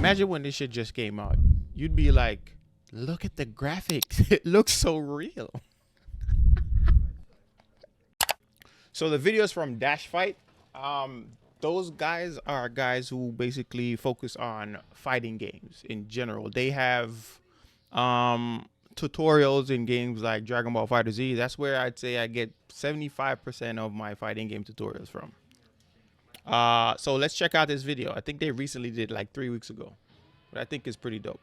Imagine when this shit just came out. You'd be like, look at the graphics. It looks so real. So the videos from Dashfight, those guys are guys who basically focus on fighting games in general. They have tutorials in games like Dragon Ball FighterZ. That's where I'd say I get 75% of my fighting game tutorials from. So let's check out this video. I think they recently did like 3 weeks ago, but I think it's pretty dope.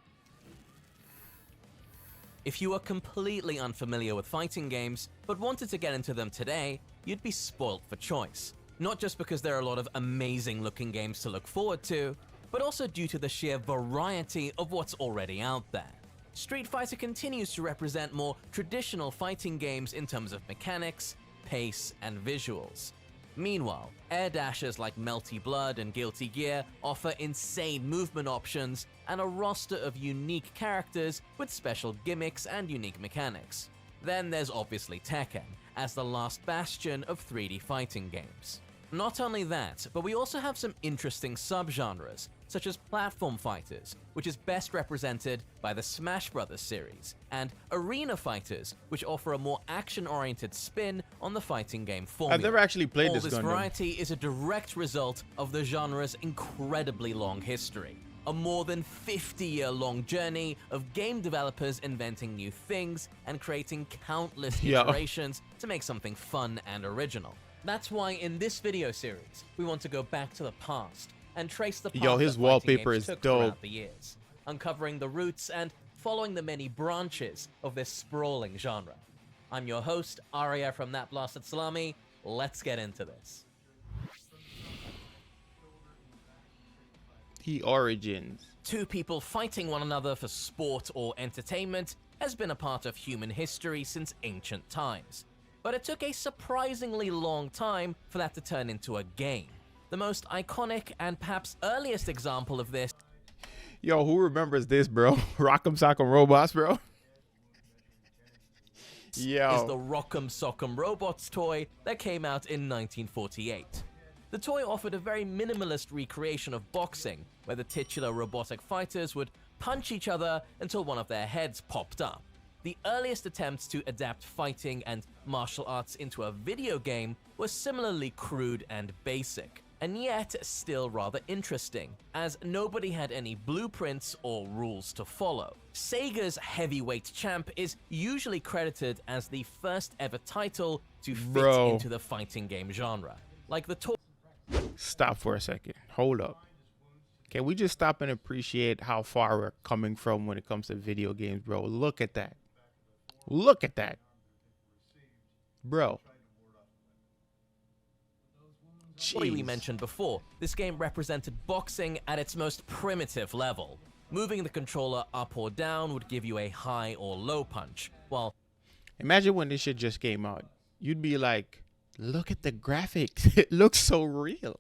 If you are completely unfamiliar with fighting games, but wanted to get into them today, you'd be spoilt for choice. Not just because there are a lot of amazing looking games to look forward to, but also due to the sheer variety of what's already out there. Street Fighter continues to represent more traditional fighting games in terms of mechanics, pace, and visuals. Meanwhile, air dashers like Melty Blood and Guilty Gear offer insane movement options and a roster of unique characters with special gimmicks and unique mechanics. Then there's obviously Tekken, as the last bastion of 3D fighting games. Not only that, but we also have some interesting subgenres, such as platform fighters, which is best represented by the Smash Bros. Series, and arena fighters, which offer a more action-oriented spin on the fighting game formula. I've never actually played All this this variety is a direct result of the genre's incredibly long history. A more than 50-year-long journey of game developers inventing new things and creating countless iterations to make something fun and original. That's why in this video series, we want to go back to the past and trace the path his that wallpaper fighting games is took dope. throughout the years, uncovering the roots and following the many branches of this sprawling genre. I'm your host, Arya from That Blasted Salami. Let's get into this. The origins. Two people fighting one another for sport or entertainment has been a part of human history since ancient times. But it took a surprisingly long time for that to turn into a game. The most iconic and perhaps earliest example of this Yo, who remembers this, bro? Rock'em Sock'em Robots, bro. Yo. is the Rock'em Sock'em Robots toy that came out in 1948. The toy offered a very minimalist recreation of boxing, where the titular robotic fighters would punch each other until one of their heads popped up. The earliest attempts to adapt fighting and martial arts into a video game were similarly crude and basic, and yet still rather interesting, as nobody had any blueprints or rules to follow. Sega's Heavyweight Champ is usually credited as the first ever title to fit into the fighting game genre. Like the toy. Stop for a second. Hold up. Can we just stop and appreciate how far we're coming from when it comes to video games, bro? Look at that. Look at that. Bro. Jeez. We mentioned before, this game represented boxing at its most primitive level. Moving the controller up or down would give you a high or low punch, while imagine when this shit just came out. You'd be like, look at the graphics. It looks so real.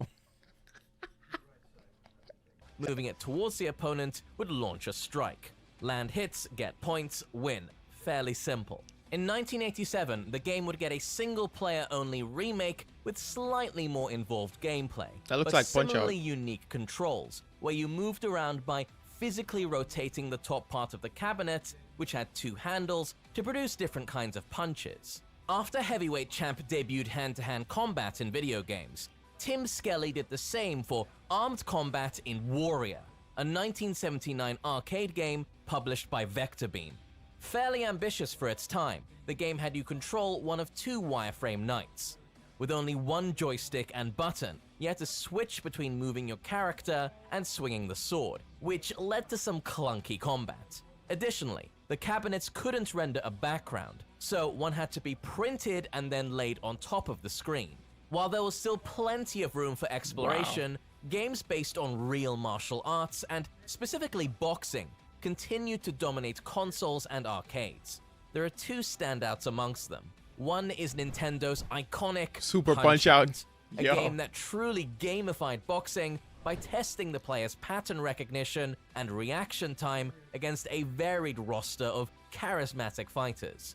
moving it towards the opponent would launch a strike. Land hits, get points, win. Fairly simple. In 1987, the game would get a single-player-only remake with slightly more involved gameplay. That looks like Punch-Out! Similarly unique controls, where you moved around by physically rotating the top part of the cabinet, which had two handles, to produce different kinds of punches. After Heavyweight Champ debuted hand-to-hand combat in video games, Tim Skelly did the same for Armed Combat in Warrior, a 1979 arcade game published by Vectorbeam. Fairly ambitious for its time, the game had you control one of two wireframe knights. With only one joystick and button, you had to switch between moving your character and swinging the sword, which led to some clunky combat. Additionally, the cabinets couldn't render a background, so one had to be printed and then laid on top of the screen. While there was still plenty of room for exploration, games based on real martial arts, and specifically boxing, continued to dominate consoles and arcades. There are two standouts amongst them. One is Nintendo's iconic Super Punch-Out! A game that truly gamified boxing by testing the player's pattern recognition and reaction time against a varied roster of charismatic fighters.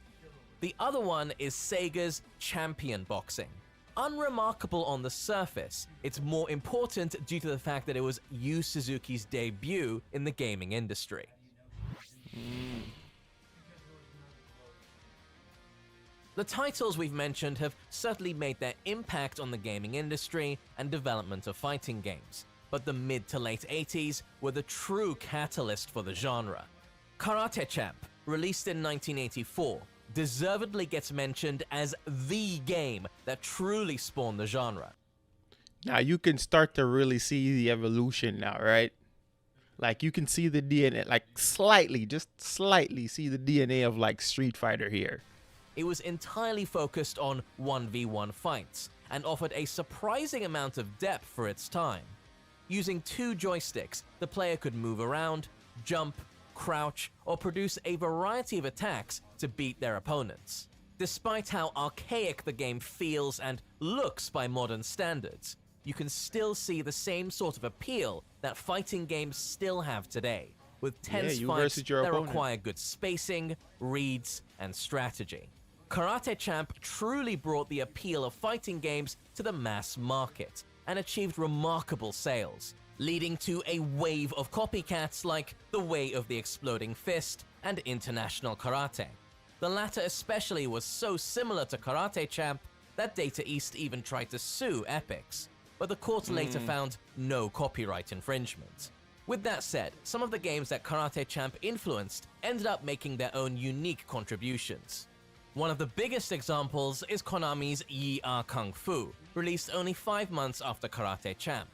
The other one is Sega's Champion Boxing, Unremarkable on the surface, it's more important due to the fact that it was Yu Suzuki's debut in the gaming industry. The titles we've mentioned have certainly made their impact on the gaming industry and development of fighting games, but the mid to late 80s were the true catalyst for the genre. Karate Champ, released in 1984, deservedly gets mentioned as the game that truly spawned the genre. Now you can start to really see the evolution now, right? Like you can see the DNA, like slightly, just slightly see the DNA of like Street Fighter here. It was entirely focused on 1v1 fights and offered a surprising amount of depth for its time. Using 2 joysticks, the player could move around, jump, crouch, or produce a variety of attacks to beat their opponents. Despite how archaic the game feels and looks by modern standards, you can still see the same sort of appeal that fighting games still have today, with tense fights that require good spacing, reads, and strategy. Karate Champ truly brought the appeal of fighting games to the mass market and achieved remarkable sales, leading to a wave of copycats like The Way of the Exploding Fist and International Karate. The latter especially was so similar to Karate Champ that Data East even tried to sue Epix, but the court later found no copyright infringement. With that said, some of the games that Karate Champ influenced ended up making their own unique contributions. One of the biggest examples is Konami's Yi Kung Fu, released only 5 months after Karate Champ.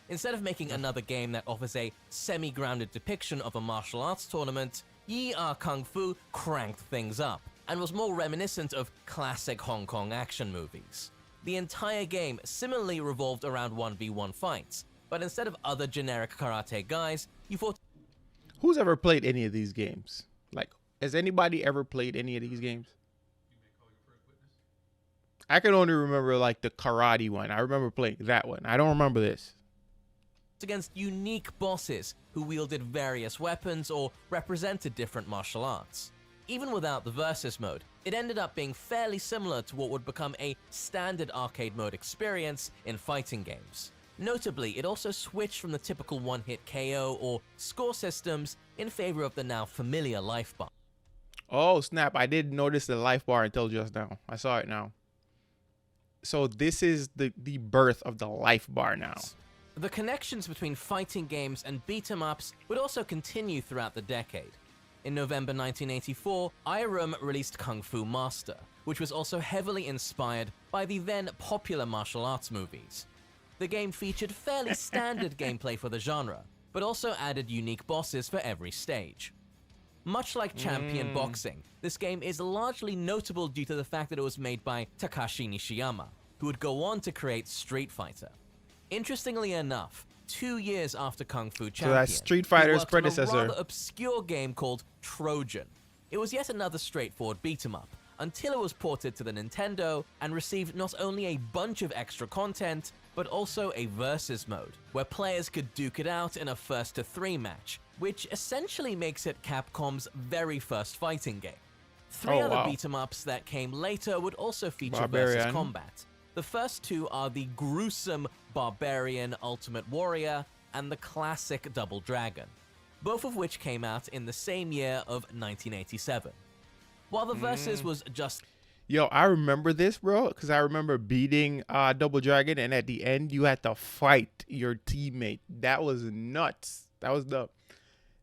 Instead of making another game that offers a semi-grounded depiction of a martial arts tournament, Yi Kung Fu cranked things up, and was more reminiscent of classic Hong Kong action movies. The entire game similarly revolved around 1v1 fights, but instead of other generic karate guys, you fought... Who's ever played any of these games? Like, has anybody ever played any of these games? I can only remember like the karate one. I remember playing that one. I don't remember this. Against unique bosses who wielded various weapons or represented different martial arts. Even without the versus mode, it ended up being fairly similar to what would become a standard arcade mode experience in fighting games. Notably, it also switched from the typical one-hit KO or score systems in favor of the now familiar life bar. Oh snap, I didn't notice the life bar until just now. I saw it now. So this is the birth of the life bar now. The connections between fighting games and beat-em-ups would also continue throughout the decade. In November 1984, Irem released Kung Fu Master, which was also heavily inspired by the then popular martial arts movies. The game featured fairly standard gameplay for the genre, but also added unique bosses for every stage. Much like Champion Boxing, this game is largely notable due to the fact that it was made by Takashi Nishiyama, who would go on to create Street Fighter. Interestingly enough, 2 years after Kung Fu Champion, so that's Street Fighter's he worked predecessor. on a rather obscure game called Trojan. It was yet another straightforward beat-em-up, until it was ported to the Nintendo and received not only a bunch of extra content, but also a versus mode, where players could duke it out in a 1-to-3 match, which essentially makes it Capcom's very first fighting game. 3 other beat-em-ups that came later would also feature versus combat. The first 2 are the gruesome Barbarian Ultimate Warrior and the classic Double Dragon, both of which came out in the same year of 1987. While the versus was just... Yo, I remember this, bro, because I remember beating Double Dragon, and at the end, you had to fight your teammate. That was nuts. That was dope.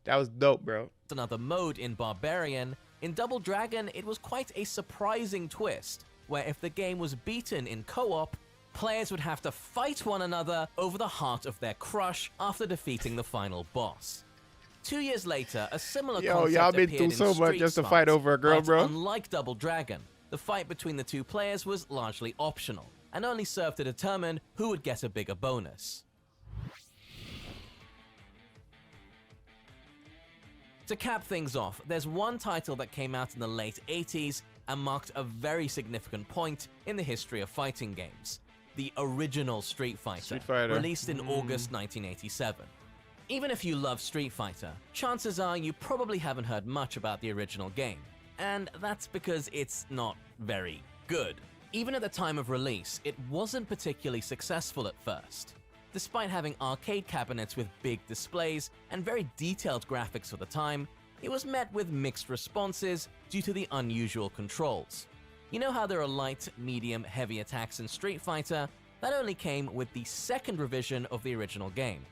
That was dope, bro. Another mode in Barbarian, in Double Dragon, it was quite a surprising twist, where if the game was beaten in co-op, players would have to fight one another over the heart of their crush after defeating the final boss. 2 years later, a similar concept y'all been appeared through in so much Street just to Fight, fight over a girl, but bro. unlike Double Dragon, the fight between the 2 players was largely optional, and only served to determine who would get a bigger bonus. To cap things off, there's one title that came out in the late 80s and marked a very significant point in the history of fighting games. The original Street Fighter, released in August 1987. Even if you love Street Fighter, chances are you probably haven't heard much about the original game, and that's because it's not very good. Even at the time of release, it wasn't particularly successful at first. Despite having arcade cabinets with big displays and very detailed graphics for the time, it was met with mixed responses due to the unusual controls. You know how there are light, medium, heavy attacks in Street Fighter? That only came with the second revision of the original game.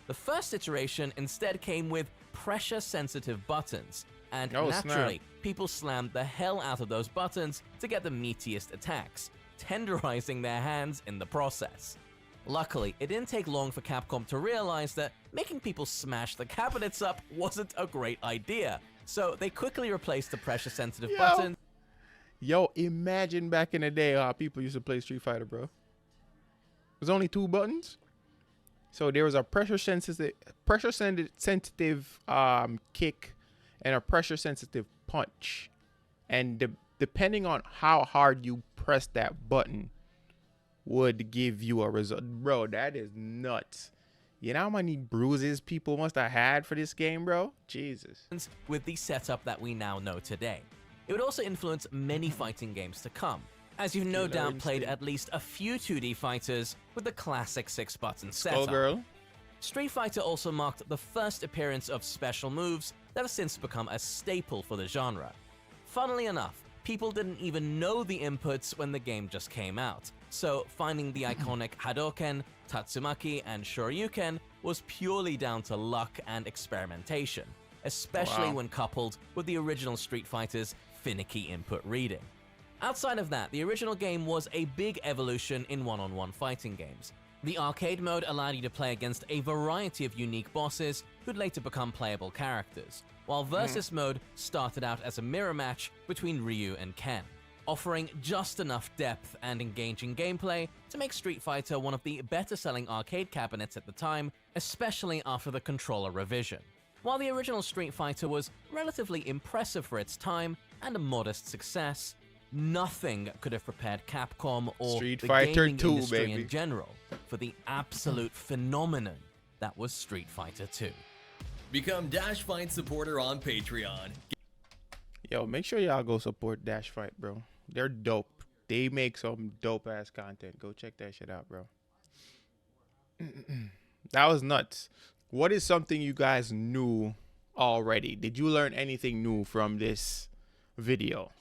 The first iteration instead came with pressure-sensitive buttons, and naturally, people slammed the hell out of those buttons to get the meatiest attacks, tenderizing their hands in the process. Luckily, it didn't take long for Capcom to realize that making people smash the cabinets up wasn't a great idea, so they quickly replaced the pressure-sensitive buttons. Yo, imagine back in the day how people used to play Street Fighter, bro. There's only 2 buttons. So there was a pressure-sensitive kick and a pressure-sensitive punch. And depending on how hard you press that button would give you a result. Bro, that is nuts. You know how many bruises people must have had for this game, bro? Jesus. With the setup that we now know today. It would also influence many fighting games to come, as you've no doubt played at least a few 2D fighters with the classic 6-button setup. Girl. Street Fighter also marked the first appearance of special moves that have since become a staple for the genre. Funnily enough, people didn't even know the inputs when the game just came out, so finding the iconic Hadouken, Tatsumaki, and Shoryuken was purely down to luck and experimentation, especially when coupled with the original Street Fighter's finicky input reading. Outside of that, the original game was a big evolution in one-on-one fighting games. The arcade mode allowed you to play against a variety of unique bosses who'd later become playable characters, while Versus mode started out as a mirror match between Ryu and Ken, offering just enough depth and engaging gameplay to make Street Fighter one of the better-selling arcade cabinets at the time, especially after the controller revision. While the original Street Fighter was relatively impressive for its time and a modest success, nothing could have prepared Capcom or Street the Fighter gaming 2, industry baby. in general for the absolute phenomenon that was Street Fighter 2. Become Dashfight supporter on Patreon. Yo, make sure y'all go support Dashfight, bro. They're dope. They make some dope-ass content. Go check that shit out, bro. That was nuts. What is something you guys knew already? Did you learn anything new from this video?